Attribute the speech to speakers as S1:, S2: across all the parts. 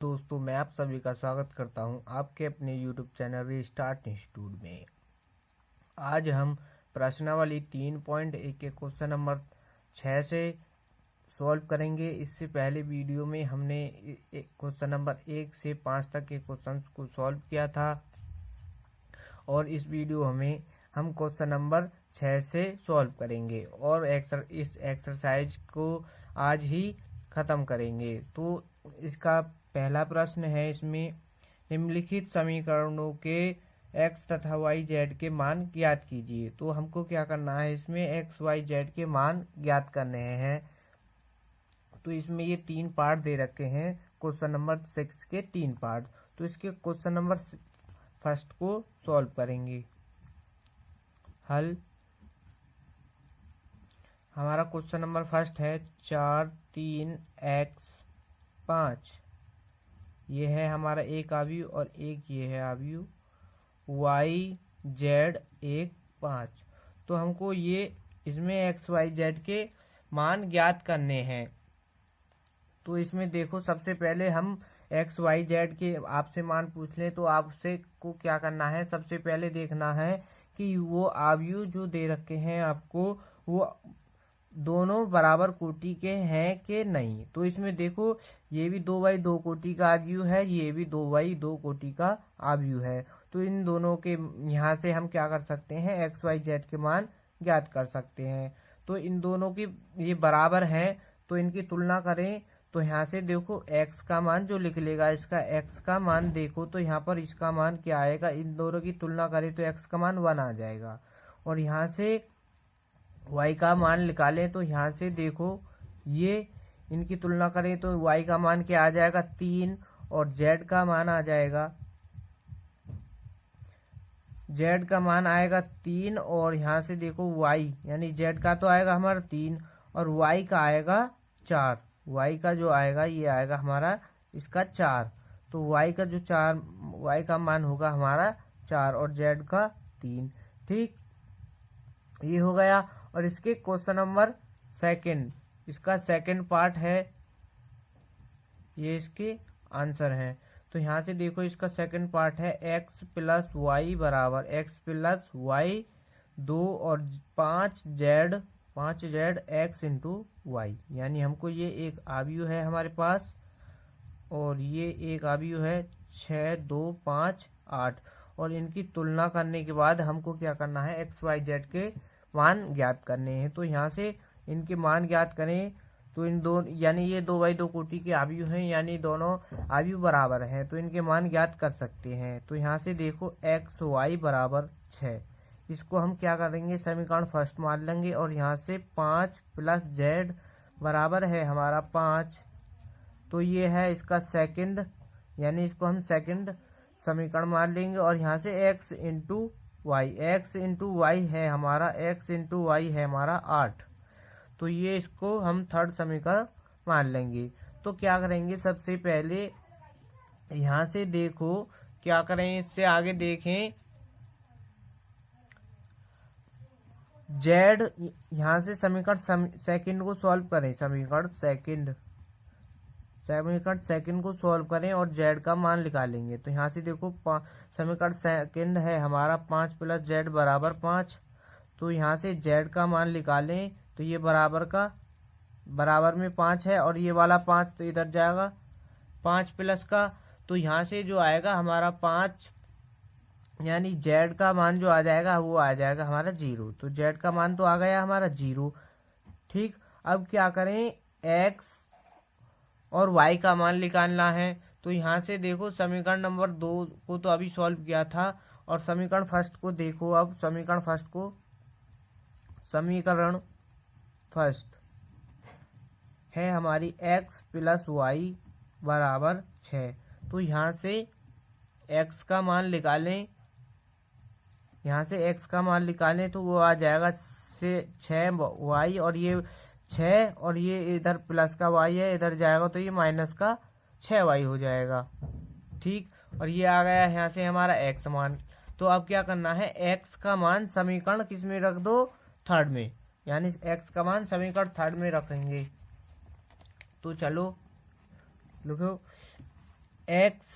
S1: दोस्तों, मैं आप सभी का स्वागत करता हूं आपके अपने YouTube चैनल रीस्टार्ट इंस्टीट्यूट में। आज हम प्रश्नावली 3.1 के क्वेश्चन नंबर 6 से सॉल्व करेंगे। इससे पहले वीडियो में हमने क्वेश्चन नंबर 1 से 5 तक के क्वेश्चंस को सॉल्व किया था और इस वीडियो में हम क्वेश्चन नंबर 6 से सॉल्व करेंगे और इस एक्सरसाइज को आज ही ख़त्म करेंगे। तो इसका पहला प्रश्न है, इसमें निम्नलिखित समीकरणों के x तथा y z के मान ज्ञात कीजिए। तो हमको क्या करना है, इसमें x y z के मान ज्ञात करने हैं। तो इसमें ये 3 पार्ट दे रखे हैं, क्वेश्चन नंबर 6 के 3 पार्ट। तो इसके क्वेश्चन नंबर फर्स्ट को सॉल्व करेंगे। हल हमारा क्वेश्चन नंबर फर्स्ट है 4 3 x 5। ये है हमारा एक अवयव और एक ये है अवयव y z 1 5। तो हमको ये इसमें x y z के मान ज्ञात करने हैं। तो इसमें देखो, सबसे पहले हम x y z के आपसे मान पूछ लें तो आपसे को क्या करना है, सबसे पहले देखना है कि वो अवयव जो दे रखे हैं आपको वो दोनों बराबर कोटि के हैं कि नहीं। तो इसमें देखो, ये भी 2/2 कोटि का अवयव है, ये भी 2/2 कोटि का अवयव है। तो इन दोनों के यहाँ से हम क्या कर सकते हैं, x y z के मान ज्ञात कर सकते हैं। तो इन दोनों की ये बराबर हैं, तो इनकी तुलना करें। तो यहाँ से देखो, x का मान जो लिख लेगा, इसका x का मान देखो तो यहाँ पर इसका मान क्या आएगा, इन दोनों की तुलना करें तो x का मान 1 आ जाएगा। और यहाँ से y का मान निकालें तो यहाँ से देखो, ये इनकी तुलना करें तो y का मान क्या आ जाएगा 3 और z का मान आ जाएगा, z का मान आएगा 3 और यहाँ से देखो y यानी z का तो आएगा हमारा 3 और y का आएगा 4। y का जो आएगा ये आएगा हमारा इसका 4। तो y का जो 4 y का मान होगा हमारा 4 और z का 3। ठीक, ये हो गया। और इसके क्वेश्चन नंबर सेकंड, इसका सेकंड पार्ट है, ये इसके आंसर हैं। तो यहाँ से देखो, इसका सेकंड पार्ट है x + y बराबर x + y 2 और 5z x × y। यानी हमको ये एक अवयव है हमारे पास और ये एक अवयव है 6 2 5 8। और इनकी तुलना करने के बाद हमको क्या करना है, x y z के मान ज्ञात करने हैं। तो यहाँ से इनके मान ज्ञात करें तो इन दोनों यानी ये 2/2 कोटि के अवयव हैं, यानी दोनों अवयव बराबर हैं, तो इनके मान ज्ञात कर सकते हैं। तो यहाँ से देखो, x y बराबर 6, इसको हम क्या करेंगे, समीकरण फर्स्ट मान लेंगे। और यहाँ से 5 + z बराबर है हमारा 5, तो ये है इसका सेकंड, यानी इसको हम सेकंड समीकरण मान लेंगे। और यहाँ से x × y है हमारा, x × y है हमारा 8, तो ये इसको हम थर्ड समीकरण मान लेंगे। तो क्या करेंगे, सबसे पहले यहाँ से देखो क्या करें, इससे आगे देखें, z यहाँ से समीकरण सेकंड को सॉल्व करें, समीकरण सेकंड को सॉल्व करें और z का मान निकालेंगे। तो यहाँ से देखो, समीकरण सेकंड है हमारा 5 + z बराबर 5। तो यहाँ से z का मान निकालें तो ये बराबर में 5 है और ये वाला 5 तो इधर जाएगा 5 प्लस का। तो यहाँ से जो आएगा हमारा 5, यानी z का मान जो आ जाएगा वो आ जाएगा हमारा 0। तो z का मान तो आ गया हमारा 0। ठीक, अब क्या करें, x और y का मान निकालना है। तो यहाँ से देखो, समीकरण नंबर 2 को तो अभी सॉल्व किया था और समीकरण फर्स्ट को देखो। अब समीकरण फर्स्ट है हमारी x + y बराबर 6। तो यहाँ से x का मान निकालें, यहाँ से x का मान निकालें तो वो आ जाएगा 6y और ये 6 और ये इधर प्लस का y है, इधर जाएगा तो ये माइनस का 6y हो जाएगा। ठीक, और ये आ गया यहाँ से हमारा x मान। तो अब क्या करना है, x का मान समीकरण किस में रख दो, थर्ड में, यानी x का मान समीकरण थर्ड में रखेंगे। तो चलो लिखो, एक्स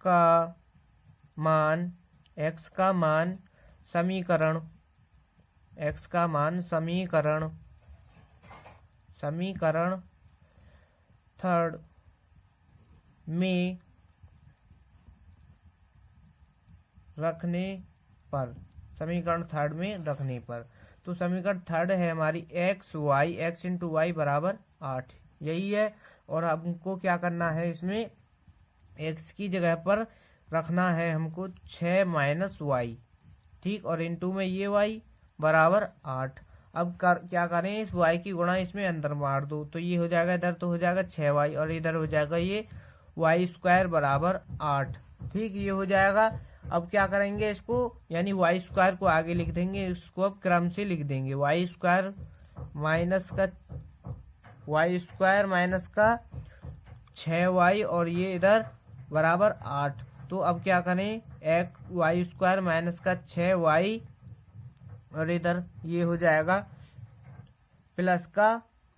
S1: का मान समीकरण थर्ड में रखने पर तो समीकरण थर्ड है हमारी x इंटू वाई बराबर 8, यही है। और हमको क्या करना है, इसमें x की जगह पर रखना है हमको 6 माइनस वाई, ठीक, और इंटू में ये y बराबर 8। अब क्या करें, इस y की गुणा इसमें अंदर मार दो, तो ये हो जाएगा, इधर तो हो जाएगा 6y और इधर हो जाएगा ये y स्क्वायर बराबर 8, ठीक, ये हो जाएगा। अब क्या करेंगे इसको, यानी y स्क्वायर को आगे लिख देंगे, इसको अब क्रम से लिख देंगे, y स्क्वायर माइनस का 6y और ये इधर बराबर 8। तो अब क्या करें, y स्क्वायर माइनस का 6y और इधर ये हो जाएगा प्लस का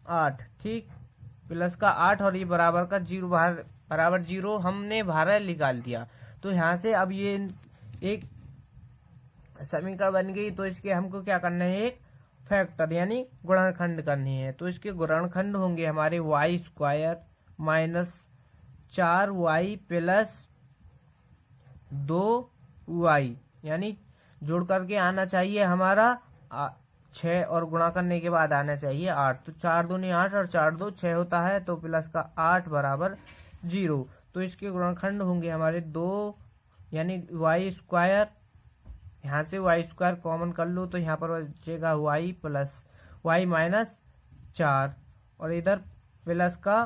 S1: 8, ठीक, प्लस का 8 और ये बराबर का 0, बराबर 0 हमने बाहर निकाल दिया। तो यहाँ से अब ये एक समीकरण बन गई। तो इसके हमको क्या करना है, एक फैक्टर यानी गुणनखंड करनी है। तो इसके गुणनखंड होंगे हमारे y square minus 4y plus 2y, यानी जोड़ करके आना चाहिए हमारा 6 और गुणा करने के बाद आना चाहिए 8। तो 4 दूनी 8 और 4 2 6 होता है, तो प्लस का 8 बराबर 0। तो इसके गुणनखंड होंगे हमारे 2, यानी y स्क्वायर, यहाँ से y स्क्वायर कॉमन कर लो तो यहाँ पर बचेगा y प्लस y माइनस 4 और इधर प्लस का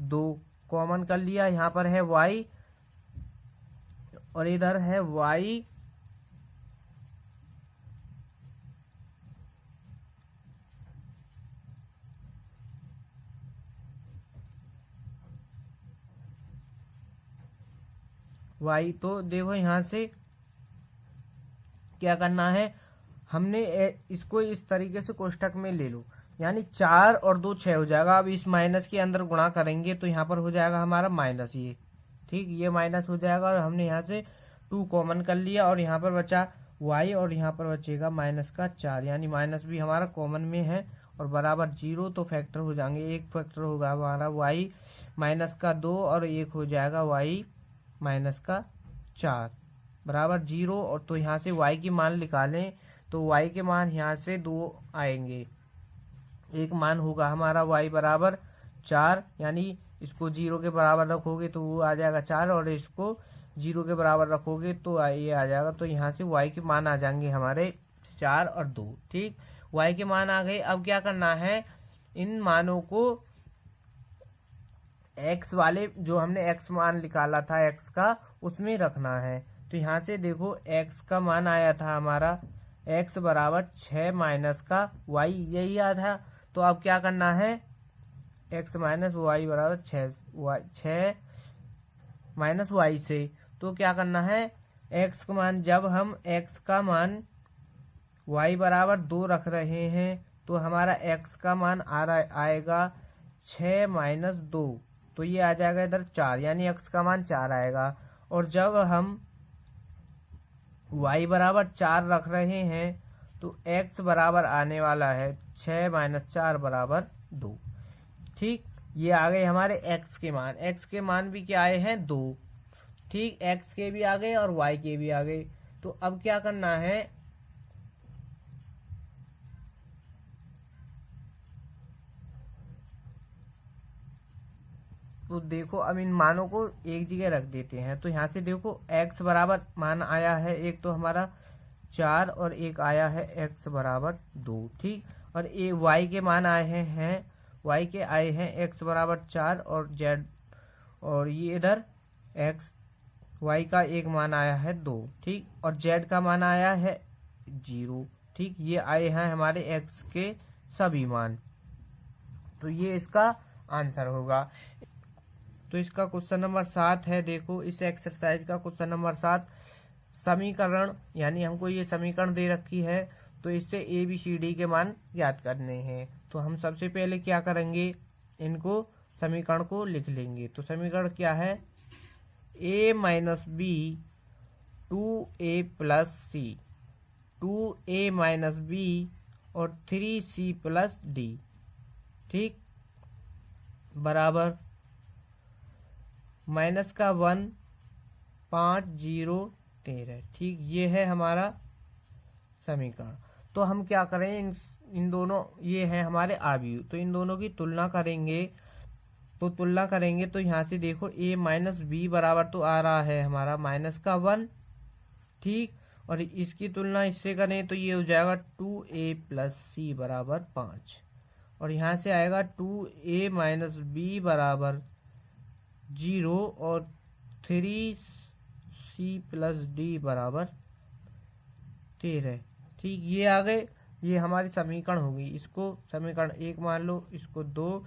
S1: 2 कॉमन कर लिया, यहाँ पर है y और इधर है y तो देखो यहाँ से क्या करना है, हमने इसको इस तरीके से कोष्टक में ले लो, यानी 4 और 2 6 हो जाएगा। अब इस माइनस के अंदर गुणा करेंगे तो यहाँ पर हो जाएगा हमारा माइनस, ये ठीक, ये माइनस हो जाएगा और हमने यहाँ से 2 कॉमन कर लिया और यहाँ पर बचा y और यहाँ पर बचेगा माइनस का 4, यानी माइनस भी हमारा कॉमन में है और बराबर 0। तो फैक्टर हो जाएंगे, एक फैक्टर होगा हमारा y माइनस का 2 और एक हो जाएगा y माइनस का 4 बराबर 0। और तो यहाँ से y की मान निकालें तो y के मान यहाँ से 2 आएंगे, एक मान होगा हमारा y बराबर 4, यानी इसको 0 के बराबर रखोगे तो वो आ जाएगा 4 और इसको 0 के बराबर रखोगे तो ये आ जाएगा। तो यहाँ से y के मान आ जाएंगे हमारे 4 और 2, ठीक, y के मान आ गए। अब क्या करना है, इन मानों को x वाले जो हमने x मान निकाला था x का, उसमें रखना है। तो यहाँ से देखो x का मान आया था हमारा x बराबर 6 माइनस का y, यही आया था। तो अब क्या करना है, x माइनस वाई बराबर 6 माइनस वाई से, तो क्या करना है, x का मान, जब हम x का मान y बराबर 2 रख रहे हैं तो हमारा x का मान आएगा 6 माइनस 2, तो ये आ जाएगा इधर 4, यानी x का मान 4 आएगा। और जब हम y बराबर 4 रख रहे हैं तो x बराबर आने वाला है 6 माइनस 4 बराबर 2, ठीक, ये आ गए हमारे x के मान। x के मान भी क्या आए हैं 2, ठीक, x के भी आ गए और y के भी आ गए। तो अब क्या करना है, तो देखो अब इन मानों को एक जगह रख देते हैं। तो यहाँ से देखो x बराबर मान आया है, एक तो हमारा 4 और एक आया है x बराबर 2, ठीक, और ये y के मान आए हैं y के आए हैं x बराबर 4 और z, और ये इधर x y का एक मान आया है 2, ठीक, और z का मान आया है 0, ठीक, ये आए हैं हमारे x के सभी मान। तो ये इसका आंसर होगा। तो इसका क्वेश्चन नंबर 7 है, देखो इस एक्सरसाइज का क्वेश्चन नंबर 7, समीकरण, यानी हमको ये समीकरण दे रखी है तो इससे ABCD के मान ज्ञात करने हैं। तो हम सबसे पहले क्या करेंगे, इनको समीकरण को लिख लेंगे। तो समीकरण क्या है, a minus B 2a plus C, 2a minus B और 3c प्लस डी, ठीक, बराबर माइनस का 1 5 0 13, ठीक। ये है हमारा समीकरण। तो हम क्या करें, इन दोनों, ये है हमारे आव्यूह, तो इन दोनों की तुलना करेंगे। तो यहाँ से देखो a माइनस बी बराबर तो आ रहा है हमारा माइनस का 1, ठीक, और इसकी तुलना इससे करें तो ये हो जाएगा 2a प्लस सी बराबर 5, और यहाँ से आएगा 2a माइनस बी बराबर 0 और 3c प्लस डी बराबर 13, ठीक। ये आ गए, ये हमारी समीकरण होगी। इसको समीकरण 1 मान लो, इसको 2,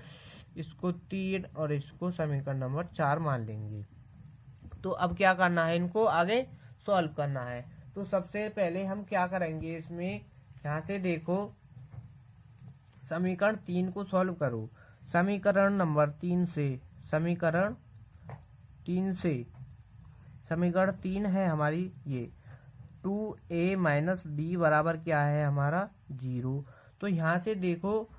S1: इसको 3 और इसको समीकरण नंबर 4 मान लेंगे। तो अब क्या करना है, इनको आगे सॉल्व करना है। तो सबसे पहले हम क्या करेंगे, इसमें यहाँ से देखो समीकरण 3 को सॉल्व करो। समीकरण नंबर 3 से, समीकरण 3 है हमारी ये 2a माइनस बी बराबर क्या है हमारा 0। तो यहाँ से देखो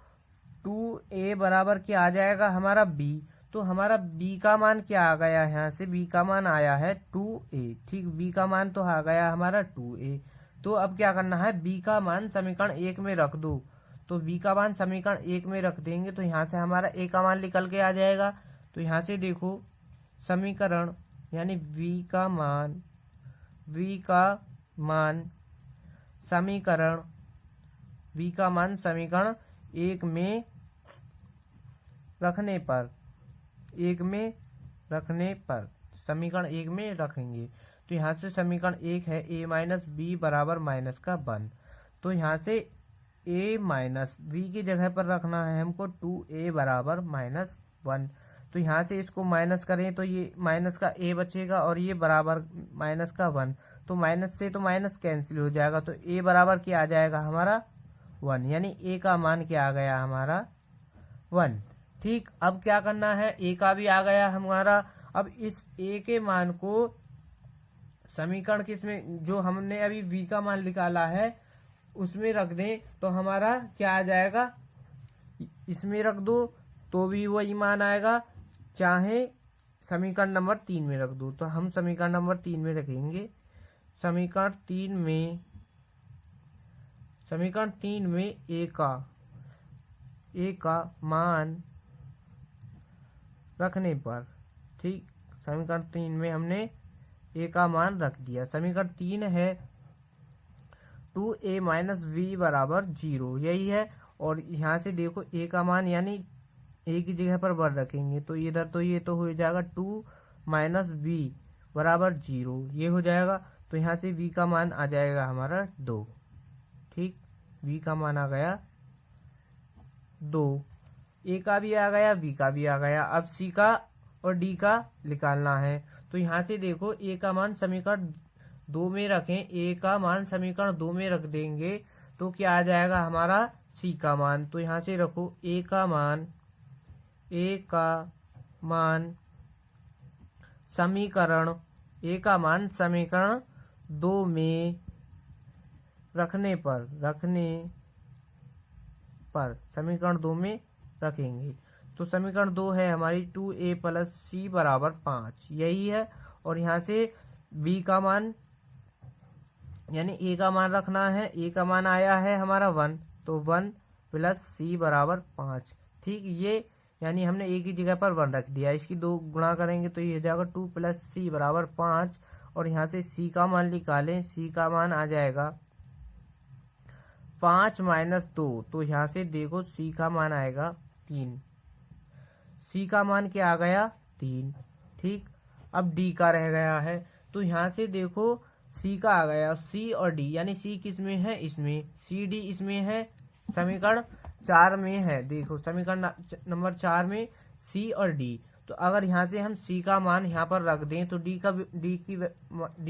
S1: 2a बराबर क्या आ जाएगा हमारा b, तो हमारा b का मान क्या आ गया, यहाँ से b का मान आया है 2a, ठीक। b का मान तो आ गया हमारा 2a। तो अब क्या करना है, b का मान समीकरण 1 में रख दो। तो b का मान समीकरण 1 में रख देंगे तो यहाँ से हमारा a का मान निकल के आ जाएगा। तो यहाँ से देखो समीकरण यानी v का मान समीकरण 1 में रखने पर समीकरण 1 में रखेंगे। तो यहाँ से समीकरण 1 है a माइनस बी बराबर माइनस का 1। तो यहाँ से a माइनस बी की जगह पर रखना है हमको 2a बराबर माइनस 1। तो यहाँ से इसको माइनस करें तो ये माइनस का a बचेगा और ये बराबर माइनस का 1। तो माइनस से तो माइनस कैंसिल हो जाएगा, तो a बराबर क्या आ जाएगा हमारा 1, यानी a का मान क्या आ गया हमारा 1, ठीक। अब क्या करना है, a का भी आ गया हमारा। अब इस a के मान को समीकरण किसमें, जो हमने अभी v का मान निकाला है उसमें रख दें तो हमारा क्या आ जाएगा, इसमें रख दो तो भी वही मान आएगा, चाहे समीकरण नंबर 3 में रख दो। तो हम समीकरण नंबर 3 में रखेंगे। समीकरण 3 में a का मान रखने पर, ठीक, समीकरण 3 में हमने a का मान रख दिया। समीकरण 3 है 2a माइनस बी बराबर 0, यही है। और यहाँ से देखो a का मान यानी a की जगह पर 1 रखेंगे तो इधर तो ये तो हो जाएगा 2 माइनस बी बराबर 0, ये हो जाएगा। तो यहाँ से v का मान आ जाएगा हमारा 2, ठीक, v का मान आ गया 2, a का भी आ गया, v का भी आ गया। अब c का और d का निकालना है। तो यहाँ से देखो a का मान समीकरण 2 में रखें, a का मान समीकरण 2 में रख देंगे तो क्या आ जाएगा हमारा c का मान। तो यहाँ से रखो a का मान समीकरण 2 में रखने पर समीकरण 2 में रखेंगे। तो समीकरण 2 है हमारी 2a प्लस सी बराबर 5, यही है। और यहाँ से b का मान यानी a का मान रखना है, a का मान आया है हमारा 1, तो 1 प्लस सी बराबर 5, ठीक। ये यानी हमने a की जगह पर 1 रख दिया, इसकी 2 गुणा करेंगे तो ये हो जाएगा 2 प्लस सी बराबर 5। और यहाँ से c का मान निकालें, c का मान आ जाएगा 5 माइनस 2। तो यहाँ से देखो c का मान आएगा 3, c का मान क्या आ गया 3, ठीक। अब d का रह गया है, तो यहाँ से देखो c का आ गया, c और d यानी c किस में है, इसमें, c d इसमें है, समीकरण 4 में है। देखो समीकरण नंबर 4 में c और d। तो अगर यहाँ से हम c का मान यहाँ पर रख दें तो d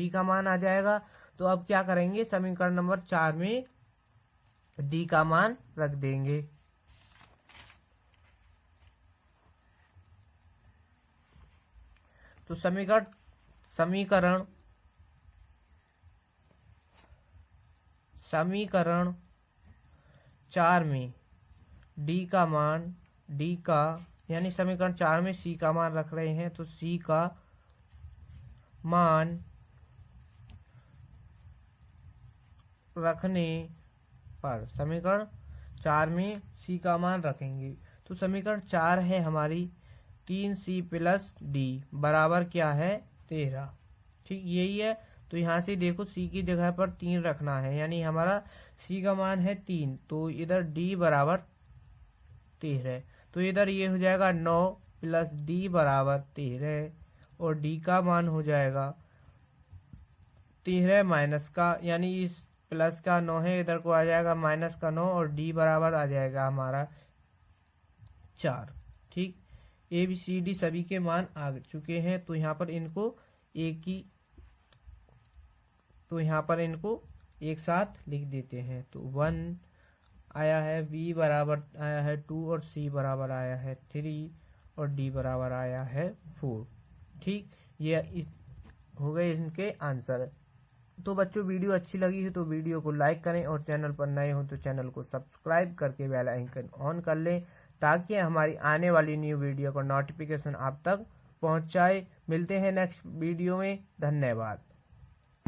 S1: का मान आ जाएगा। तो अब क्या करेंगे, समीकरण नंबर 4 में d का मान रख देंगे। तो समीकरण समीकरण 4 में यानी समीकरण 4 में सी का मान रख रहे हैं, तो सी का मान रखने पर समीकरण 4 में सी का मान रखेंगे तो समीकरण 4 है हमारी 3c प्लस डी बराबर क्या है 13। ठीक यही है। तो यहाँ से देखो c की जगह पर 3 रखना है, यानी हमारा c का मान है 3, तो इधर d बराबर 13, तो इधर ये हो जाएगा 9 प्लस d बराबर 13 और d का मान हो जाएगा 13 माइनस का, यानी इस प्लस का 9 है, इधर को आ जाएगा माइनस का 9 और d बराबर आ जाएगा हमारा 4। ठीक, ए बी सी डी सभी के मान आ चुके हैं, तो यहाँ पर इनको एक साथ लिख देते हैं। तो 1 आया है, b बराबर आया है 2 और c बराबर आया है 3 और d बराबर आया है 4। ठीक, ये हो गए इनके आंसर। तो बच्चों वीडियो अच्छी लगी है तो वीडियो को लाइक करें और चैनल पर नए हो तो चैनल को सब्सक्राइब करके बेल आइकन ऑन कर लें, ताकि हमारी आने वाली न्यू वीडियो का नोटिफिकेशन आप तक पहुंच जाए। मिलते हैं नेक्स्ट वीडियो में, धन्यवाद।